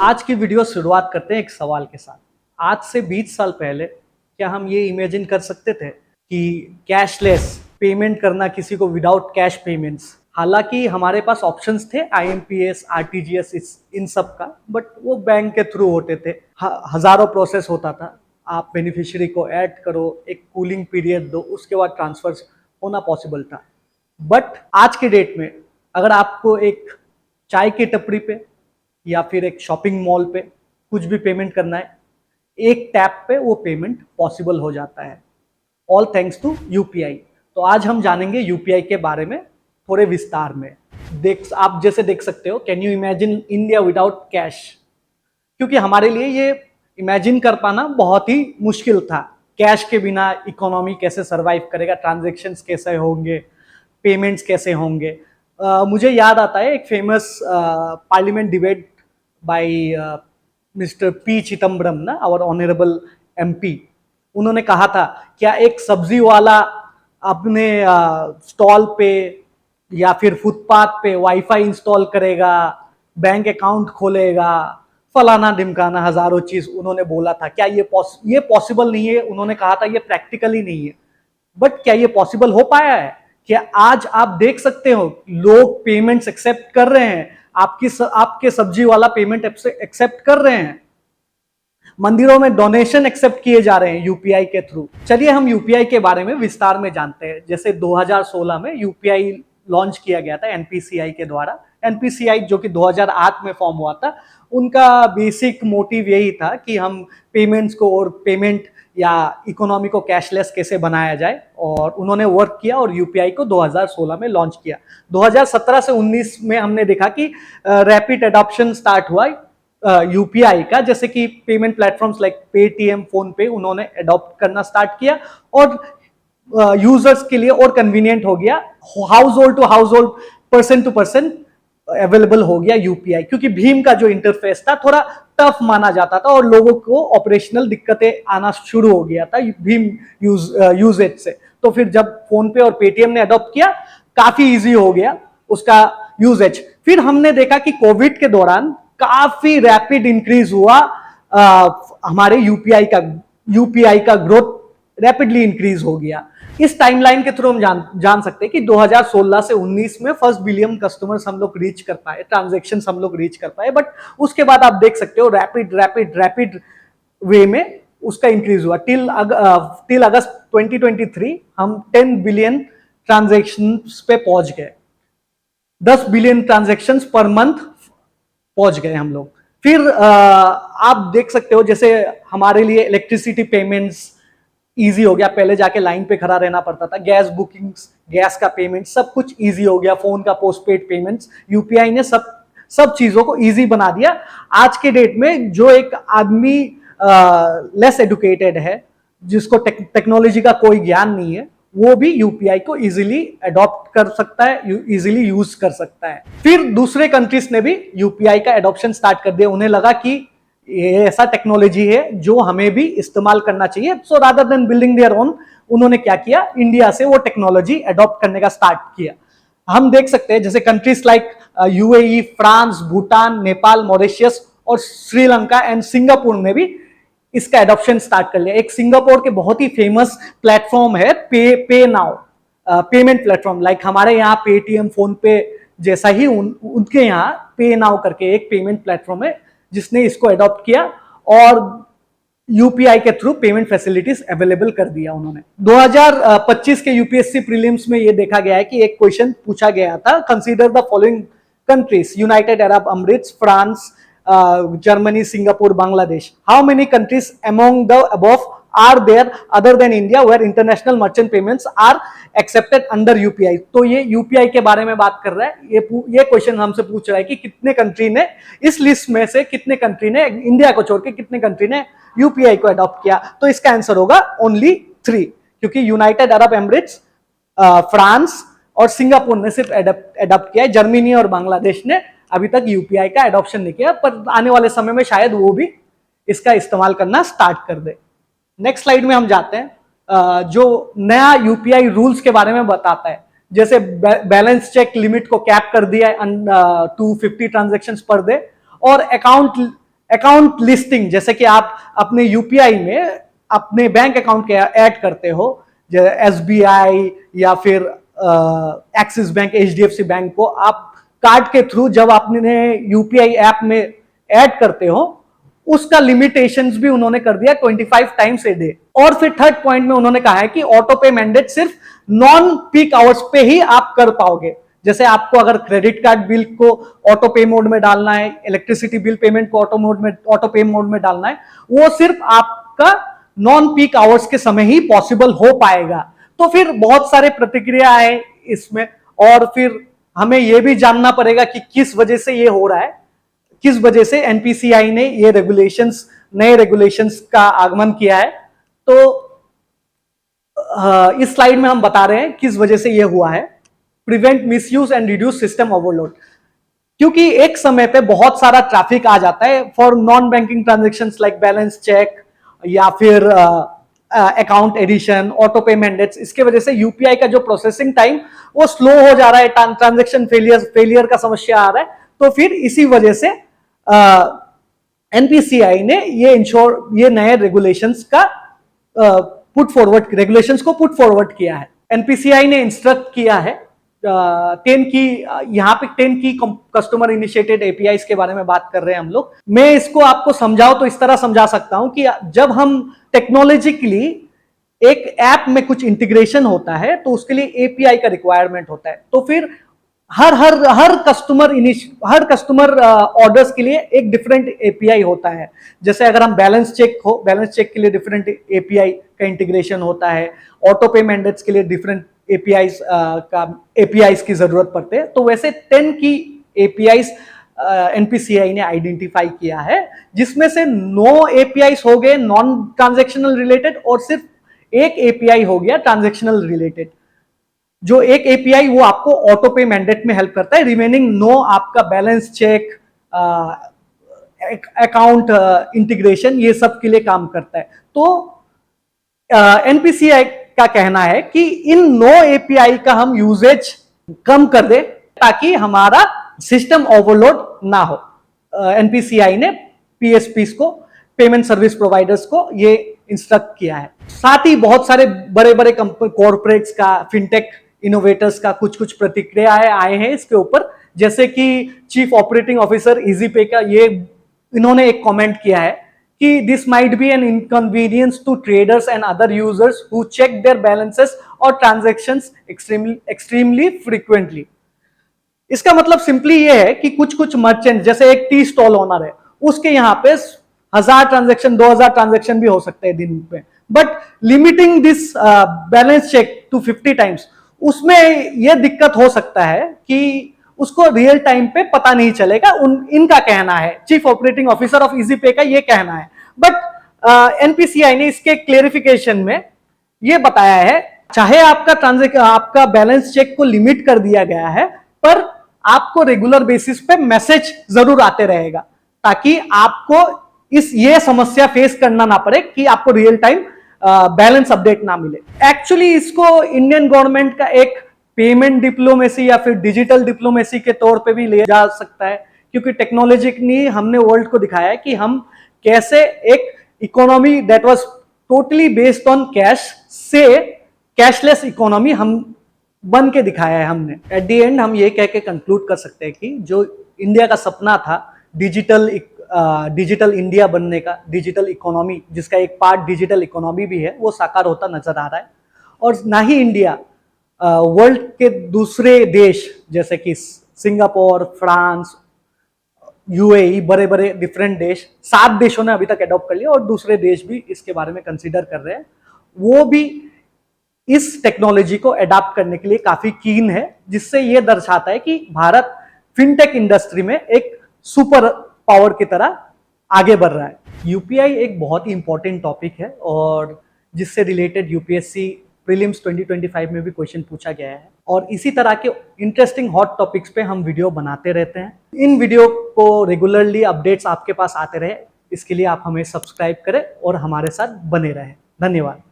आज की वीडियो शुरुआत करते हैं एक सवाल के साथ। आज से 20 साल पहले क्या हम ये इमेजिन कर सकते थे कि कैशलेस पेमेंट करना किसी को विदाउट कैश पेमेंट्स। हालांकि हमारे पास ऑप्शंस थे आईएमपीएस, आरटीजीएस इन सब का, बट वो बैंक के थ्रू होते थे। हजारों प्रोसेस होता था। आप बेनिफिशियरी को ऐड करो, एक कूलिंग पीरियड दो, उसके बाद ट्रांसफर होना पॉसिबल था। बट आज के डेट में अगर आपको एक चाय की टपरी पे या फिर एक शॉपिंग मॉल पे कुछ भी पेमेंट करना है, एक टैप पे वो पेमेंट पॉसिबल हो जाता है, ऑल थैंक्स टू यूपीआई। तो आज हम जानेंगे यूपीआई के बारे में थोड़े विस्तार में। आप जैसे देख सकते हो, can you imagine India without cash? क्योंकि हमारे लिए ये इमेजिन कर पाना बहुत ही मुश्किल था। कैश के बिना इकोनॉमी कैसे सरवाइव करेगा, ट्रांजैक्शंस कैसे होंगे, पेमेंट्स कैसे होंगे। मुझे याद आता है एक famous parliament debate by mister P Chidambaram ना, आवर ऑनरेबल एमपी। उन्होंने कहा था, क्या एक सब्जी वाला अपने स्टॉल पे या फिर फुटपाथ पे वाईफाई इंस्टॉल करेगा, बैंक अकाउंट खोलेगा, फलाना ढिमकाना, हजारों चीज उन्होंने बोला था। क्या ये पॉसिबल नहीं है? उन्होंने कहा था ये प्रैक्टिकली नहीं है। बट क्या ये पॉसिबल हो पाया है? क्या आज आप देख सकते हो लोग पेमेंट्स एक्सेप्ट कर रहे हैं? आपके सब्जी वाला पेमेंट एक्सेप्ट कर रहे हैं। मंदिरों में डोनेशन एक्सेप्ट किए जा रहे हैं यूपीआई के थ्रू। चलिए हम यूपीआई के बारे में विस्तार में जानते हैं। जैसे 2016 में यूपीआई लॉन्च किया गया था एनपीसीआई के द्वारा। एनपीसीआई जो कि 2008 में फॉर्म हुआ था, उनका बेसिक मोटिव यही था कि हम पेमेंट्स को और पेमेंट या इकोनॉमी को कैशलेस कैसे बनाया जाए, और उन्होंने वर्क किया और यूपीआई को 2016 में लॉन्च किया। 2017 से 19 में हमने देखा कि रैपिड एडॉप्शन स्टार्ट हुआ यूपीआई का। जैसे कि payment platforms like Paytm, phone पे उन्होंने अडॉप्ट करना स्टार्ट किया और यूजर्स के लिए और कन्वीनियंट हो गया। House hold to house hold, person to person available हो गया यूपीआई। क्योंकि भीम का जो इंटरफेस था थोड़ा टफ माना जाता था और लोगों को ऑपरेशनल दिक्कतें आना शुरू हो गया था भीम यूजेज से। तो फिर जब फोन पे और पेटीएम ने अडॉप्ट किया, काफी इजी हो गया उसका यूजेज। फिर हमने देखा कि कोविड के दौरान काफी रैपिड इंक्रीज हुआ हमारे यूपीआई का ग्रोथ रैपिडली इंक्रीज हो गया। इस टाइमलाइन के थ्रू हम जान सकते हैं कि 2016 से 19 में फर्स्ट बिलियन कस्टमर्स हम लोग रीच कर पाए, ट्रांजैक्शन हम लोग रीच कर पाए। बट उसके बाद आप देख सकते हो रैपिड वे में उसका इंक्रीज हुआ। टिल अगस्त 2023 हम 10 बिलियन ट्रांजैक्शन पे पहुंच गए। 10 बिलियन ट्रांजैक्शन पर मंथ पहुंच गए हम लोग। फिर आप देख सकते हो, जैसे हमारे लिए इलेक्ट्रिसिटी पेमेंट्स इजी हो गया। पहले जाके लाइन पे खड़ा रहना पड़ता था। गैस बुकिंग्स, गैस का पेमेंट, सब कुछ इजी हो गया। फोन का पोस्टपेड पेमेंट्स, यूपीआई ने सब चीजों को इजी बना दिया। आज के डेट में जो एक आदमी लेस एडुकेटेड है, जिसको टेक्नोलॉजी का कोई ज्ञान नहीं है, वो भी यूपीआई को इजीली अडॉप्ट कर सकता है, इजीली यूज कर सकता है। फिर दूसरे कंट्रीज ने भी यूपीआई का अडॉप्शन स्टार्ट कर दिया। उन्हें लगा कि ये ऐसा टेक्नोलॉजी है जो हमें भी इस्तेमाल करना चाहिए। So rather than building their own, उन्होंने क्या किया, इंडिया से वो टेक्नोलॉजी अडॉप्ट करने का स्टार्ट किया। हम देख सकते हैं जैसे countries like UAE, France, Bhutan, Nepal, Mauritius और श्रीलंका एंड सिंगापुर ने भी इसका एडॉप्शन स्टार्ट कर लिया। एक सिंगापुर के बहुत ही फेमस प्लेटफॉर्म है पे नाउ, पेमेंट प्लेटफॉर्म। लाइक हमारे यहाँ पेटीएम, फोन पे जैसा ही उनके यहाँ पे नाउ करके एक पेमेंट प्लेटफॉर्म है जिसने इसको अडॉप्ट किया और यूपीआई के थ्रू पेमेंट फैसिलिटीज अवेलेबल कर दिया उन्होंने। 2025 के यूपीएससी प्रीलिम्स में ये देखा गया है कि एक क्वेश्चन पूछा गया था, consider the following countries, United Arab अमीरात, France, Germany, Singapore, Bangladesh. How many countries among the above are there other than India where international merchant payments are accepted under UPI? तो ये UPI के बारे में बात कर रहा है। ये क्वेश्चन हमसे पूछ रहा है कि कितने कंट्री ने, इस लिस्ट में से कितने कंट्री ने, इंडिया को छोड़ के कितने कंट्री ने UPI को अडॉप्ट किया? तो इसका आंसर होगा ओनली 3, क्योंकि यूनाइटेड अरब एमिरेट्स, फ्रांस और सिंगापुर ने सिर्फ अडॉप्ट किया है। जर्मनी और बांग्लादेश ने अभी तक यूपीआई का एडॉप्शन नहीं किया, पर आने वाले समय में शायद वो भी इसका इस्तेमाल करना स्टार्ट कर दे। नेक्स्ट स्लाइड में हम जाते हैं, जो नया यूपीआई रूल्स के बारे में बताता है। जैसे बैलेंस चेक लिमिट को कैप कर दिया है 250 ट्रांजैक्शंस पर डे, और अकाउंट अकाउंट लिस्टिंग, जैसे कि आप अपने यूपीआई में अपने बैंक अकाउंट के ऐड करते हो, एसबीआई या फिर एक्सिस बैंक, एचडीएफसी बैंक को आप कार्ड के थ्रू जब आपने यूपीआई ऐप में ऐड करते हो, उसका लिमिटेशंस भी उन्होंने कर दिया 25 टाइम्स ए डे। और फिर थर्ड पॉइंट में उन्होंने कहा है कि ऑटो पे मैंडेट सिर्फ नॉन पीक आवर्स पे ही आप कर पाओगे। जैसे आपको अगर क्रेडिट कार्ड बिल को ऑटो पे मोड में डालना है, इलेक्ट्रिसिटी बिल पेमेंट को ऑटो पे मोड में डालना है, वो सिर्फ आपका नॉन पीक आवर्स के समय ही पॉसिबल हो पाएगा। तो फिर बहुत सारे प्रतिक्रिया है इसमें, और फिर हमें यह भी जानना पड़ेगा कि किस वजह से ये हो रहा है, किस वजह से एनपीसीआई ने ये रेगुलेशंस, नए रेगुलेशंस का आगमन किया है। तो इस स्लाइड में हम बता रहे हैं किस वजह से ये हुआ है। Prevent misuse and reduce system overload, क्योंकि एक समय पे बहुत सारा ट्रैफिक आ जाता है for non banking transactions like balance check या फिर account addition, auto pay mandates. इसके वजह से यूपीआई का जो प्रोसेसिंग टाइम वो स्लो हो जा रहा है, ट्रांजेक्शन फेलियर का समस्या आ रहा है। तो फिर इसी वजह से एनपीसीआई ने ये नए रेगुलेशंस का रेगुलेशंस को पुट फॉरवर्ड किया है। एनपीसीआई ने इंस्ट्रक्ट किया है 10 की, यहाँ पे 10 की कस्टमर इनिशिएटेड एपीआईज के बारे में बात कर रहे हैं हम लोग। मैं इसको आपको समझाऊं तो इस तरह समझा सकता हूं कि जब हम टेक्नोलॉजिकली एक ऐप में कुछ इंटीग्रेशन होता है तो उसके लिए एपीआई का रिक्वायरमेंट होता है। तो फिर हर कस्टमर ऑर्डर्स के लिए एक डिफरेंट एपीआई होता है। जैसे अगर हम बैलेंस चेक के लिए डिफरेंट एपीआई का इंटीग्रेशन होता है, ऑटो पे मैंडेट्स के लिए डिफरेंट एपीआईज की जरूरत पड़ते हैं। तो वैसे 10 की एपीआईज एनपीसीआई ने आइडेंटिफाई किया है, जिसमें से 9 एपीआईज हो गए नॉन ट्रांजैक्शनल रिलेटेड और सिर्फ एक एपीआई हो गया ट्रांजैक्शनल रिलेटेड। जो एक एपीआई वो आपको ऑटो पे मैंडेट में हेल्प करता है, रिमेनिंग 9 आपका बैलेंस चेक, अकाउंट इंटीग्रेशन, ये सब के लिए काम करता है। तो एनपीसीआई का कहना है कि इन 9 एपीआई का हम यूजेज कम कर दें ताकि हमारा सिस्टम ओवरलोड ना हो। एनपीसीआई ने पीएसपीस को, पेमेंट सर्विस प्रोवाइडर्स को ये इंस्ट्रक्ट किया है। साथ ही बहुत सारे बड़े बड़े कॉर्पोरेट्स का, फिनटेक इनोवेटर्स का कुछ प्रतिक्रियाएं आए हैं इसके ऊपर। जैसे कि चीफ ऑपरेटिंग ऑफिसर इजीपे का इन्होंने एक कमेंट किया है कि this might be an inconvenience to traders and other users who check their balances और ट्रांजैक्शंस एक्सट्रीमली फ्रीक्वेंटली। इसका मतलब सिंपली ये है कि कुछ मर्चेंट, जैसे एक टी स्टॉल ओनर है, उसके यहाँ पे 1000 ट्रांजैक्शन, 2000 ट्रांजैक्शन भी हो सकते हैं दिन में, but limiting this balance check to 50 times, उसमें यह दिक्कत हो सकता है कि उसको रियल टाइम पे पता नहीं चलेगा। इनका कहना है, चीफ ऑपरेटिंग ऑफिसर ऑफ इजीपे का ये कहना है। बट एनपीसीआई ने इसके क्लेरिफिकेशन में ये बताया है, चाहे आपका बैलेंस चेक को लिमिट कर दिया गया है, पर आपको रेगुलर बेसिस पे मैसेज जरूर आते रहेगा ताकि आपको ये समस्या फेस करना ना पड़े कि आपको रियल टाइम बैलेंस अपडेट ना मिले। एक्चुअली इसको इंडियन गवर्नमेंट का एक पेमेंट डिप्लोमेसी या फिर डिजिटल डिप्लोमेसी के तौर पे भी लिया जा सकता है, क्योंकि टेक्नोलॉजी ने हमने वर्ल्ड को दिखाया है कि हम कैसे एक economy that was totally based on cash से कैशलेस इकोनॉमी हम बन के दिखाया है हमने। एट दी एंड हम ये कह के कंक्लूड कर सकते हैं कि जो इंडिया का सपना था डिजिटल इंडिया बनने का, डिजिटल इकोनॉमी जिसका एक पार्ट डिजिटल इकोनॉमी भी है, वो साकार होता नजर आ रहा है। और ना ही इंडिया, वर्ल्ड के दूसरे देश जैसे कि सिंगापुर, फ्रांस, यूएई, बड़े बड़े डिफरेंट देश, 7 देशों ने अभी तक अडॉप्ट कर लिया और दूसरे देश भी इसके बारे में कंसीडर कर रहे हैं। वो भी इस टेक्नोलॉजी को अडॉप्ट करने के लिए काफी कीन है, जिससे ये दर्शाता है कि भारत फिनटेक इंडस्ट्री में एक सुपर पावर की तरह आगे बढ़ रहा है। यूपीआई एक बहुत ही इंपॉर्टेंट टॉपिक है और जिससे रिलेटेड यूपीएससी प्रीलिम्स 2025 में भी क्वेश्चन पूछा गया है, और इसी तरह के इंटरेस्टिंग हॉट टॉपिक्स पे हम वीडियो बनाते रहते हैं। इन वीडियो को रेगुलरली अपडेट्स आपके पास आते रहे, इसके लिए आप हमें सब्सक्राइब करें और हमारे साथ बने रहें। धन्यवाद।